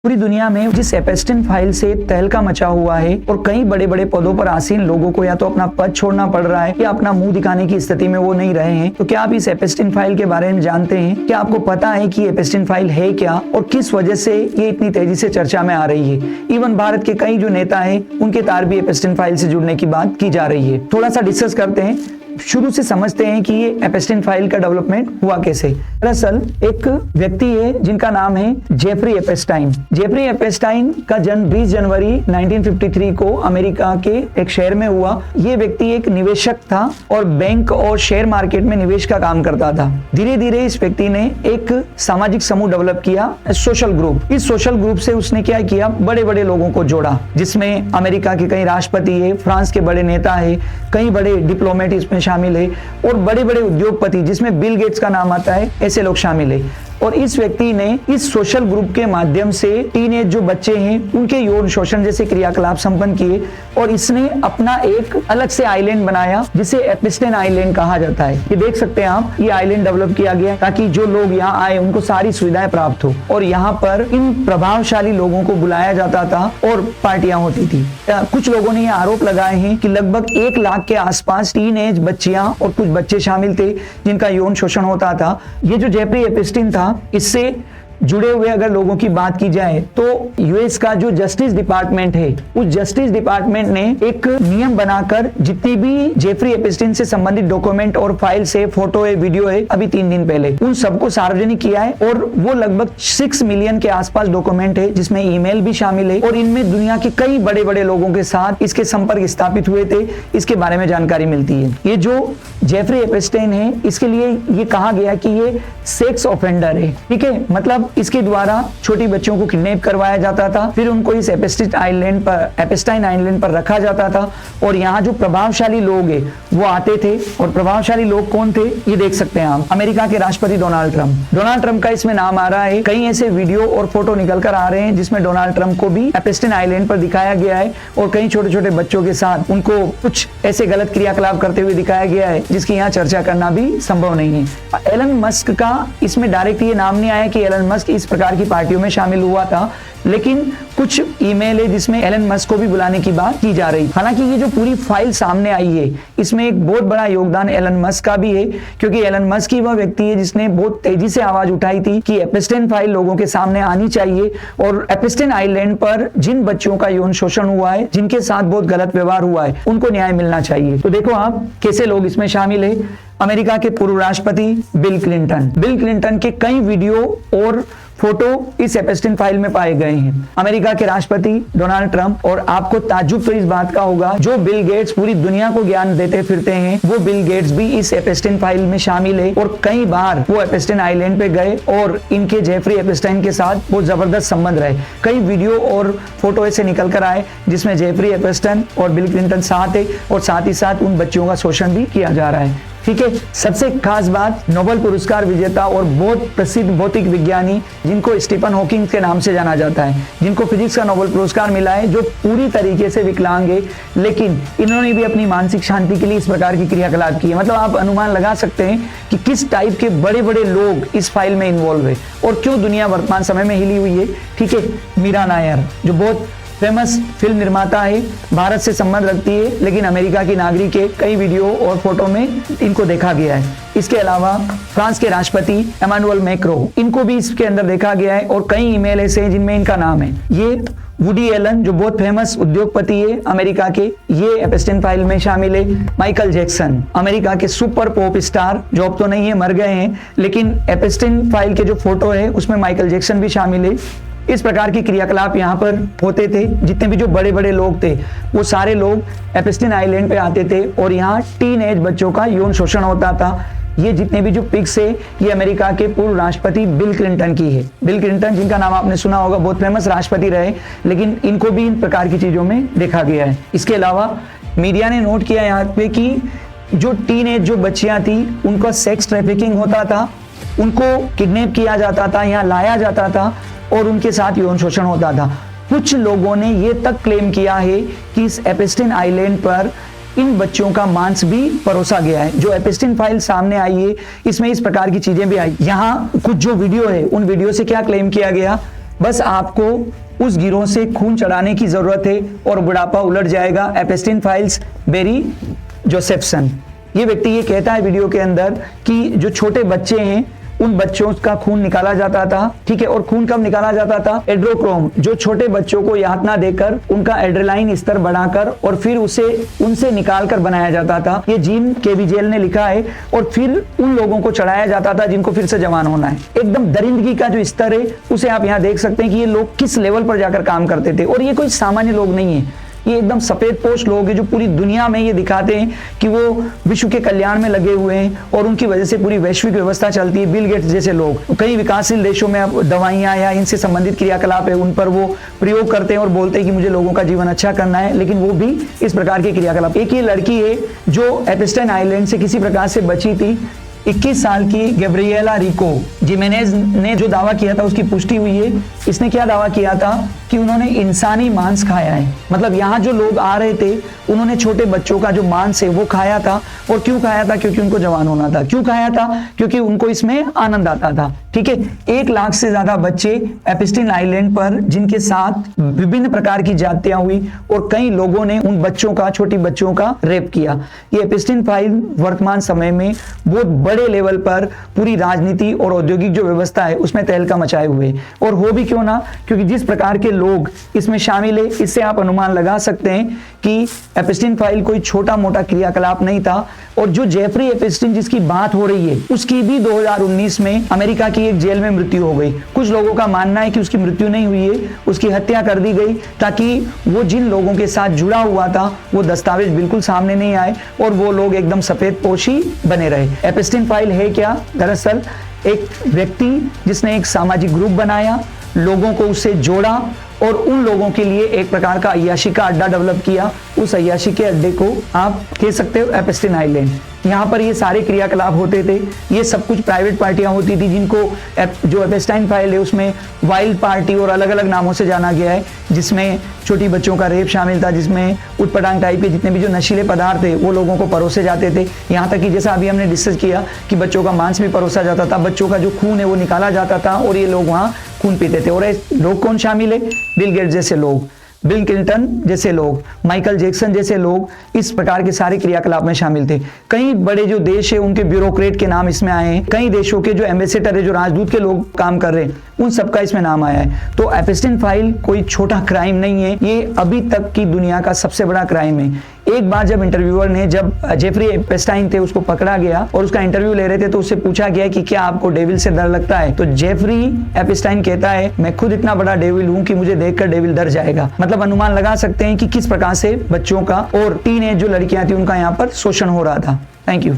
पूरी दुनिया में जिस एपेस्टाइन फाइल से तहलका मचा हुआ है और कई बड़े बड़े पदों पर आसीन लोगों को या तो अपना पद छोड़ना पड़ रहा है या अपना मुंह दिखाने की स्थिति में वो नहीं रहे हैं। तो क्या आप इस एपेस्टाइन फाइल के बारे में जानते हैं? क्या आपको पता है कि एपेस्टाइन फाइल है क्या और किस वजह से ये इतनी तेजी से चर्चा में आ रही है? इवन भारत के कई जो नेता हैं उनके तार भी एपेस्टाइन फाइल से जुड़ने की बात की जा रही है। थोड़ा सा डिस्कस करते हैं, शुरू से समझते हैं कि ये एपेस्टाइन फाइल का डेवलपमेंट हुआ कैसे। दरअसल एक व्यक्ति है जिनका नाम है जेफरी एपेस्टाइन। जेफरी एपेस्टाइन का जन्म 20 जनवरी 1953 को अमेरिका के एक शहर में हुआ। ये व्यक्ति एक निवेशक था और बैंक और शेयर मार्केट में निवेश का काम करता था। धीरे धीरे इस व्यक्ति ने एक सामाजिक समूह डेवलप किया, सोशल ग्रुप। इस सोशल ग्रुप से उसने क्या किया, बड़े बड़े लोगों को जोड़ा, जिसमें अमेरिका के कई राष्ट्रपति है, फ्रांस के बड़े नेता है, कई बड़े डिप्लोमेट इसमें शामिल है और बड़े बड़े उद्योगपति जिसमें बिल गेट्स का नाम आता है, ऐसे लोग शामिल है। और इस व्यक्ति ने इस सोशल ग्रुप के माध्यम से टीनेज जो बच्चे हैं उनके यौन शोषण जैसे क्रियाकलाप संपन्न किए और इसने अपना एक अलग से आइलैंड बनाया जिसे एपेस्टाइन आइलैंड कहा जाता है। ये देख सकते हैं आप, ये आइलैंड डेवलप किया गया ताकि जो लोग यहाँ आए उनको सारी सुविधाएं प्राप्त हो और यहाँ पर इन प्रभावशाली लोगों को बुलाया जाता था और पार्टियां होती थी। कुछ लोगों ने ये आरोप लगाए हैं कि लगभग 1 लाख के आसपास टीनेज बच्चियां और कुछ बच्चे शामिल थे जिनका यौन शोषण होता था। ये जो जेफरी एपेस्टाइन था, इससे जुड़े हुए अगर लोगों की बात की जाए तो यूएस का जो जस्टिस डिपार्टमेंट है, उस जस्टिस डिपार्टमेंट ने एक नियम बनाकर जितनी भी जेफरी एपेस्टाइन से संबंधित डॉक्यूमेंट और फाइल्स है, फोटो है, वीडियो है, अभी 3 दिन पहले उन सबको सार्वजनिक किया है और वो लगभग 6 मिलियन के आसपास डॉक्यूमेंट है जिसमें ईमेल भी शामिल है और इनमें दुनिया के कई बड़े बड़े लोगों के साथ इसके संपर्क स्थापित हुए थे, इसके बारे में जानकारी मिलती है। ये जो जेफरी एपेस्टाइन है, इसके लिए ये कहा गया कि ये सेक्स ऑफेंडर है, ठीक है। मतलब इसके द्वारा छोटी बच्चियों को किडनैप करवाया जाता था, फिर उनको इस एपेस्टाइन आइलैंड पर रखा जाता था और यहाँ जो प्रभावशाली लोग हैं वो आते थे। और प्रभावशाली लोग कौन थे, ये देख सकते हैं आप, अमेरिका के राष्ट्रपति डोनाल्ड ट्रंप का इसमें नाम आ रहा है। कई ऐसे वीडियो और फोटो निकल कर आ रहे हैं जिसमें डोनाल्ड ट्रंप को भी एपेस्टाइन आइलैंड पर दिखाया गया है और कई छोटे छोटे बच्चों के साथ उनको कुछ ऐसे गलत क्रियाकलाप करते हुए दिखाया गया है जिसकी यहाँ चर्चा करना भी संभव नहीं है। एलन मस्क का इसमें डायरेक्ट ये नाम नहीं आया कि एलन मस्क इस प्रकार की पार्टियों में शामिल हुआ था, लेकिन कुछ ईमेल है जिसमें एलन मस्क को भी बुलाने की बात की जा रही। हालांकि ये जो पूरी फाइल सामने आई है, इसमें एक बहुत बड़ा योगदान एलन मस्क का भी है, क्योंकि एलन मस्क ही वह व्यक्ति है जिसने बहुत तेजी से आवाज उठाई थी कि एपेस्टाइन फाइल लोगों के सामने आनी चाहिए और एपेस्टाइन आइलैंड पर जिन बच्चों का यौन शोषण हुआ है, जिनके साथ बहुत गलत व्यवहार हुआ है, उनको न्याय मिलना चाहिए। तो देखो आप कैसे लोग इसमें शामिल है। अमेरिका के पूर्व राष्ट्रपति बिल क्लिंटन के कई वीडियो और फोटो इस एपेस्टाइन फाइल में पाए गए हैं। अमेरिका के राष्ट्रपति डोनाल्ड ट्रंप, और आपको ताज्जुब तो इस बात का होगा, जो बिल गेट्स पूरी दुनिया को ज्ञान देते फिरते हैं, वो बिल गेट्स भी इस एपेस्टाइन फाइल में शामिल है और कई बार वो एपेस्टाइन आइलैंड पे गए और इनके जेफरी एपेस्टाइन के साथ बहुत जबरदस्त संबंध रहे। कई वीडियो और फोटो ऐसे निकल कर आए जिसमें जेफरी एपेस्टाइन और बिल क्लिंटन साथ है और साथ ही साथ उन बच्चों का शोषण भी किया जा रहा है, ठीक है। सबसे खास बात, नोबेल पुरस्कार विजेता और बहुत प्रसिद्ध भौतिक विज्ञानी जिनको स्टीफन हॉकिंग के नाम से जाना जाता है, जिनको फिजिक्स का नोबेल पुरस्कार मिला है, जो पूरी तरीके से विकलांग है, लेकिन इन्होंने भी अपनी मानसिक शांति के लिए इस प्रकार की क्रियाकलाप की है। मतलब आप अनुमान लगा सकते हैं कि किस टाइप के बड़े बड़े लोग इस फाइल में इन्वॉल्व है और क्यों दुनिया वर्तमान समय में हिली हुई है, ठीक है। मीरा नायर जो बहुत फेमस फिल्म निर्माता है, भारत से संबंध रखती है, लेकिन अमेरिका की नागरिक है। कई वीडियो और फोटो में इनको देखा गया है। इसके अलावा फ्रांस के राष्ट्रपति इमैनुअल मैक्रों, इनको भी इसके अंदर देखा गया है और कई ईमेल ऐसे हैं जिनमें इनका नाम है। ये वुडी एलन जो बहुत फेमस उद्योगपति है अमेरिका के, ये एपेस्टाइन फाइल में शामिल है। माइकल जैक्सन, अमेरिका के सुपर पॉप स्टार, जो अब तो नहीं है, मर गए हैं, लेकिन एपेस्टाइन फाइल के जो फोटो है उसमें माइकल जैक्सन भी शामिल है। इस प्रकार की क्रियाकलाप यहाँ पर होते थे। जितने भी जो बड़े बड़े लोग थे वो सारे लोग एपेस्टाइन आइलैंड पे आते थे और यहाँ टीनेज बच्चों का यौन शोषण होता था। ये जितने भी जो पिक्स है, ये अमेरिका के पूर्व राष्ट्रपति बिल क्लिंटन की है। बिल क्लिंटन, जिनका नाम आपने सुना होगा, बहुत फेमस राष्ट्रपति रहे, लेकिन इनको भी इन प्रकार की चीजों में देखा गया है। इसके अलावा मीडिया ने नोट किया यहाँ पे कि जो टीनेज जो बच्चियां थी उनका सेक्स ट्रैफिकिंग होता था, उनको किडनैप किया जाता था, यहाँ लाया जाता था और उनके साथ यौन शोषण होता था। कुछ लोगों ने ये तक क्लेम किया है कि इस एपेस्टाइन आइलैंड पर इन बच्चों का मांस भी परोसा गया है। जो एपेस्टाइन फाइल सामने आई है, इसमें इस प्रकार की चीजें भी आई। यहाँ कुछ जो वीडियो है, उन वीडियो से क्या क्लेम किया गया बस आपको उस गिरोह से खून चढ़ाने की जरूरत है और बुढ़ापा उलट जाएगा। एपेस्टाइन फाइल्स बेरी जोसेफसन, ये व्यक्ति ये कहता है वीडियो के अंदर कि जो छोटे बच्चे हैं उन बच्चों का खून निकाला जाता था, ठीक है, और खून कब निकाला जाता था? एड्रोक्रोम, जो छोटे बच्चों को यातना देकर उनका एड्रेनालाइन स्तर बढ़ाकर और फिर उसे उनसे निकालकर बनाया जाता था। ये जीन केविजेल ने लिखा है। और फिर उन लोगों को चढ़ाया जाता था जिनको फिर से जवान होना है। एकदम दरिंदगी का जो स्तर है उसे आप यहाँ देख सकते हैं कि ये लोग किस लेवल पर जाकर काम करते थे। और ये कोई सामान्य लोग नहीं है, ये एकदम सफेद पोश लोग हैं जो पूरी दुनिया में ये दिखाते हैं कि वो विश्व के कल्याण में लगे हुए हैं और उनकी वजह से पूरी वैश्विक व्यवस्था चलती है। बिल गेट्स जैसे लोग कई विकासशील देशों में अब दवाइयां या इनसे संबंधित क्रियाकलाप है उन पर वो प्रयोग करते हैं और बोलते हैं कि मुझे लोगों का जीवन अच्छा करना है, लेकिन वो भी इस प्रकार के क्रियाकलाप। एक ये लड़की है जो एपेस्टाइन आइलैंड से किसी प्रकार से बची थी, 21 साल की गैब्रिएला रिको जिमेनेज ने जो दावा किया था उसकी पुष्टि हुई है। इसने क्या दावा किया था कि उन्होंने इंसानी मांस खाया है। मतलब यहाँ जो लोग आ रहे थे उन्होंने छोटे बच्चों का जो मांस है वो खाया था। और क्यों खाया था? क्योंकि उनको जवान होना था। क्यों खाया था? क्योंकि उनको इसमें आनंद आता था, ठीक है। 1 लाख से ज्यादा बच्चे एपेस्टाइन आइलैंड पर जिनके साथ विभिन्न प्रकार की जातियां हुई और कई लोगों ने उन बच्चों का, छोटी बच्चों का रेप किया। ये एपेस्टाइन फाइल वर्तमान समय में बहुत बड़े लेवल पर पूरी राजनीति और औद्योगिक जो व्यवस्था है उसमें तहलका मचाए हुए। और हो भी क्यों ना, क्योंकि जिस प्रकार के लोग इसमें शामिल है इससे आप अनुमान लगा सकते हैं कि एपेस्टाइन फाइल कोई छोटा मोटा क्रियाकलाप नहीं था। और जो जेफरी एपेस्टाइन जिसकी बात हो रही है उसकी भी 2019 में अमेरिका की एक जेल में मृत्यु हो गई। कुछ लोगों का मानना है कि उसकी मृत्यु नहीं हुई है, उसकी हत्या कर दी गई ताकि वो जिन लोगों के साथ जुड़ा हुआ था वो दस्तावेज बिल्कुल सामने नहीं आए और वो लोग एकदम सफेद पोशी बने रहे। एपेस्टाइन फाइल है क्या? दरअसल एक व्यक्ति जिसने एक सामाजिक ग्रुप बनाया, लोगों को उससे जोड़ा और उन लोगों के लिए एक प्रकार का अय्याशी का अड्डा डेवलप किया। उस अय्याशी के अड्डे को आप कह सकते हो एपेस्टाइन आइलैंड। यहाँ पर ये सारे क्रियाकलाप होते थे। ये सब कुछ प्राइवेट पार्टियां होती थी जिनको जो एपेस्टाइन फाइल है उसमें वाइल्ड पार्टी और अलग अलग नामों से जाना गया है, जिसमें छोटी बच्चों का रेप शामिल था, जिसमें उटपटांग टाइप के जितने भी जो नशीले पदार्थ थे वो लोगों को परोसे जाते थे। यहाँ तक कि जैसा अभी हमने डिस्कस किया कि बच्चों का मांस भी परोसा जाता था, बच्चों का जो खून है वो निकाला जाता था और ये लोग वहाँ खून पीते थे। और लोग कौन शामिल है? बिल गेट्स जैसे लोग, बिल क्लिंटन जैसे लोग, माइकल जैक्सन जैसे लोग इस प्रकार के सारे क्रियाकलाप में शामिल थे। कई बड़े जो देश है उनके ब्यूरोक्रेट के नाम इसमें आए हैं। कई देशों के जो एम्बेसडर है, जो राजदूत के लोग काम कर रहे हैं, उन सबका इसमें नाम आया है। तो एपेस्टाइन फाइल कोई छोटा क्राइम नहीं है, ये अभी तक की दुनिया का सबसे बड़ा क्राइम है। एक बार जब इंटरव्यूअर ने, जब जेफरी एपेस्टाइन थे उसको पकड़ा गया और उसका इंटरव्यू ले रहे थे तो उससे पूछा गया कि क्या आपको डेविल से डर लगता है? तो जेफरी एपेस्टाइन कहता है मैं खुद इतना बड़ा डेविल हूं कि मुझे देखकर डेविल डर जाएगा। मतलब अनुमान लगा सकते हैं कि किस प्रकार से बच्चों का और टीनेज जो लड़कियां थी उनका यहाँ पर शोषण हो रहा था। Thank you.